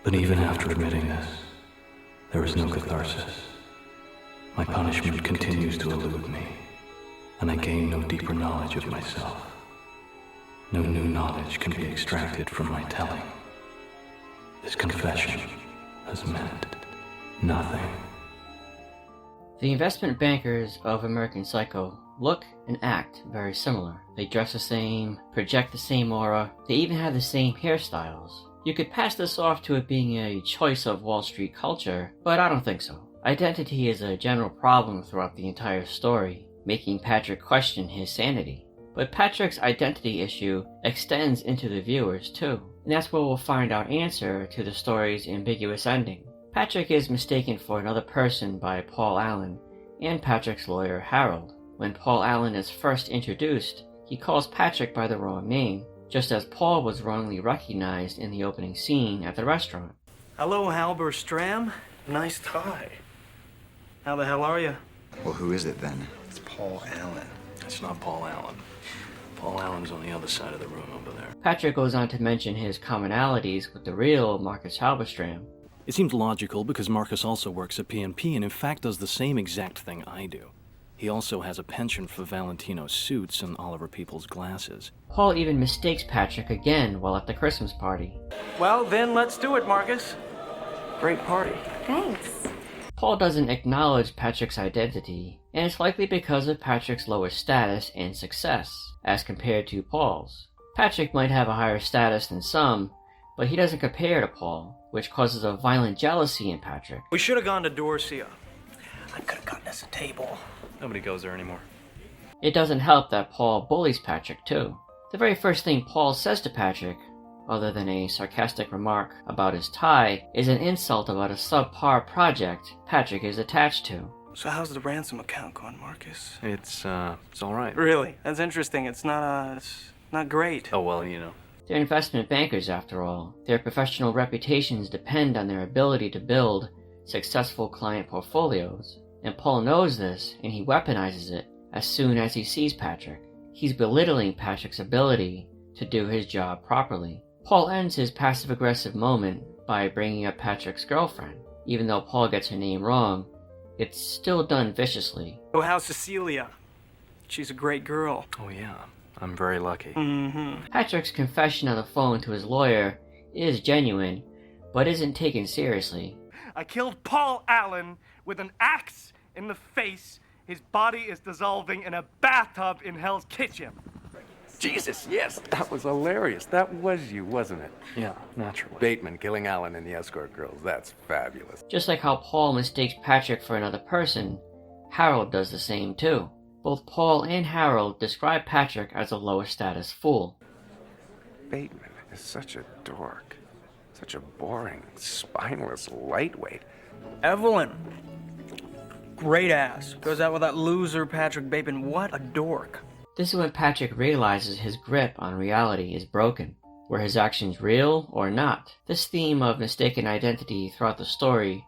But even after admitting this, there is no catharsis. My punishment continues to elude me, and I gain no deeper knowledge of myself. No new knowledge can be extracted from my telling. This confession has meant nothing. The investment bankers of American Psycho look and act very similar. They dress the same, project the same aura, they even have the same hairstyles. You could pass this off to it being a choice of Wall Street culture, but I don't think so. Identity is a general problem throughout the entire story, making Patrick question his sanity. But Patrick's identity issue extends into the viewers too, and that's where we'll find our answer to the story's ambiguous ending. Patrick is mistaken for another person by Paul Allen and Patrick's lawyer Harold. When Paul Allen is first introduced, he calls Patrick by the wrong name, just as Paul was wrongly recognized in the opening scene at the restaurant. Hello, Halber Stram. Nice tie. How the hell are you? Well, who is it then? It's Paul Allen. It's not Paul Allen. Paul Allen's on the other side of the room over there. Patrick goes on to mention his commonalities with the real Marcus Halberstram. It seems logical because Marcus also works at PNP and in fact does the same exact thing I do. He also has a penchant for Valentino's suits and Oliver Peoples' glasses. Paul even mistakes Patrick again while at the Christmas party. Well, then let's do it, Marcus. Great party. Thanks. Paul doesn't acknowledge Patrick's identity, and it's likely because of Patrick's lower status and success, as compared to Paul's. Patrick might have a higher status than some, but he doesn't compare to Paul, which causes a violent jealousy in Patrick. We should have gone to Dorsia. I could have gotten us a table. Nobody goes there anymore. It doesn't help that Paul bullies Patrick too. The very first thing Paul says to Patrick, other than a sarcastic remark about his tie, is an insult about a subpar project Patrick is attached to. So how's the ransom account going, Marcus? It's all right. Really? That's interesting. It's not great. Oh, well, you know. They're investment bankers after all. Their professional reputations depend on their ability to build successful client portfolios. And Paul knows this, and he weaponizes it as soon as he sees Patrick. He's belittling Patrick's ability to do his job properly. Paul ends his passive-aggressive moment by bringing up Patrick's girlfriend. Even though Paul gets her name wrong, it's still done viciously. Oh, how's Cecilia? She's a great girl. Oh, yeah. I'm very lucky. Mm-hmm. Patrick's confession on the phone to his lawyer is genuine, but isn't taken seriously. I killed Paul Allen with an axe in the face. His body is dissolving in a bathtub in Hell's Kitchen. Jesus, yes, that was hilarious. That was you, wasn't it? Yeah, naturally. Bateman killing Allen and the escort girls. That's fabulous. Just like how Paul mistakes Patrick for another person, Harold does the same too. Both Paul and Harold describe Patrick as a lower status fool. Bateman is such a dork. Such a boring, spineless lightweight. Evelyn. Great ass. Goes out with that loser Patrick Bateman. What a dork. This is when Patrick realizes his grip on reality is broken. Were his actions real or not? This theme of mistaken identity throughout the story,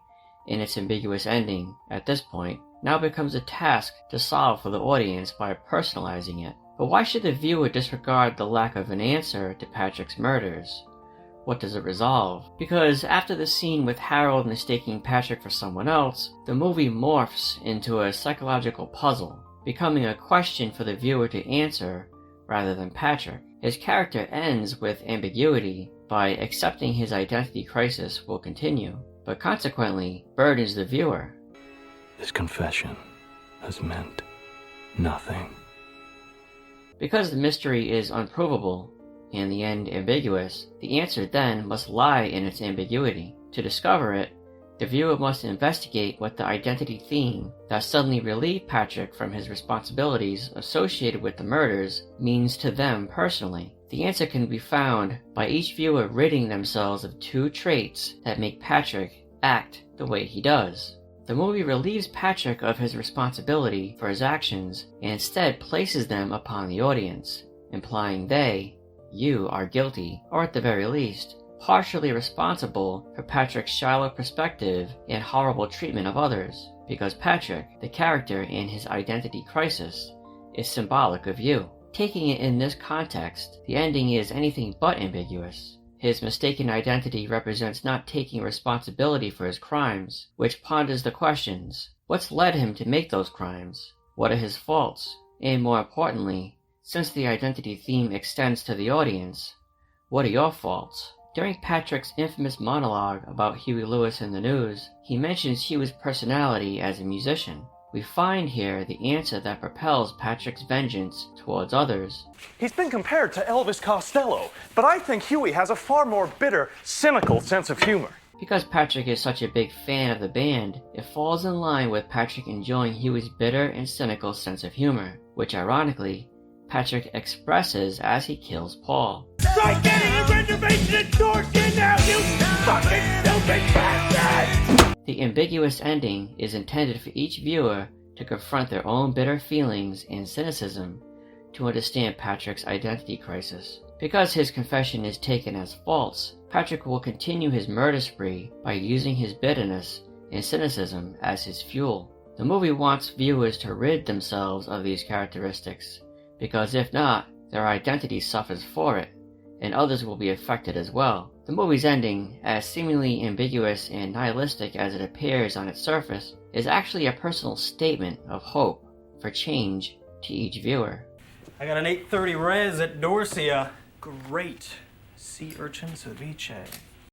in its ambiguous ending, at this point, now becomes a task to solve for the audience by personalizing it. But why should the viewer disregard the lack of an answer to Patrick's murders? What does it resolve? Because after the scene with Harold mistaking Patrick for someone else, the movie morphs into a psychological puzzle, becoming a question for the viewer to answer rather than Patrick. His character ends with ambiguity by accepting his identity crisis will continue, but consequently burdens the viewer. This confession has meant nothing. Because the mystery is unprovable, and the end ambiguous, the answer then must lie in its ambiguity. To discover it, the viewer must investigate what the identity theme that suddenly relieved Patrick from his responsibilities associated with the murders means to them personally. The answer can be found by each viewer ridding themselves of two traits that make Patrick act the way he does. The movie relieves Patrick of his responsibility for his actions and instead places them upon the audience, implying you are guilty, or at the very least, partially responsible for Patrick's shallow perspective and horrible treatment of others, because Patrick, the character in his identity crisis, is symbolic of you. Taking it in this context, the ending is anything but ambiguous. His mistaken identity represents not taking responsibility for his crimes, which ponders the questions: what's led him to make those crimes? What are his faults? And more importantly, since the identity theme extends to the audience, what are your faults? During Patrick's infamous monologue about Huey Lewis in the news, he mentions Huey's personality as a musician. We find here the answer that propels Patrick's vengeance towards others. He's been compared to Elvis Costello, but I think Huey has a far more bitter, cynical sense of humor. Because Patrick is such a big fan of the band, it falls in line with Patrick enjoying Huey's bitter and cynical sense of humor, which ironically, Patrick expresses as he kills Paul. Start getting a reservation at Dorset now, you fucking stupid bastard! The ambiguous ending is intended for each viewer to confront their own bitter feelings and cynicism to understand Patrick's identity crisis. Because his confession is taken as false, Patrick will continue his murder spree by using his bitterness and cynicism as his fuel. The movie wants viewers to rid themselves of these characteristics, because if not, their identity suffers for it, and others will be affected as well. The movie's ending, as seemingly ambiguous and nihilistic as it appears on its surface, is actually a personal statement of hope for change to each viewer. I got an 8:30 res at Dorsia. Great. Sea urchin ceviche.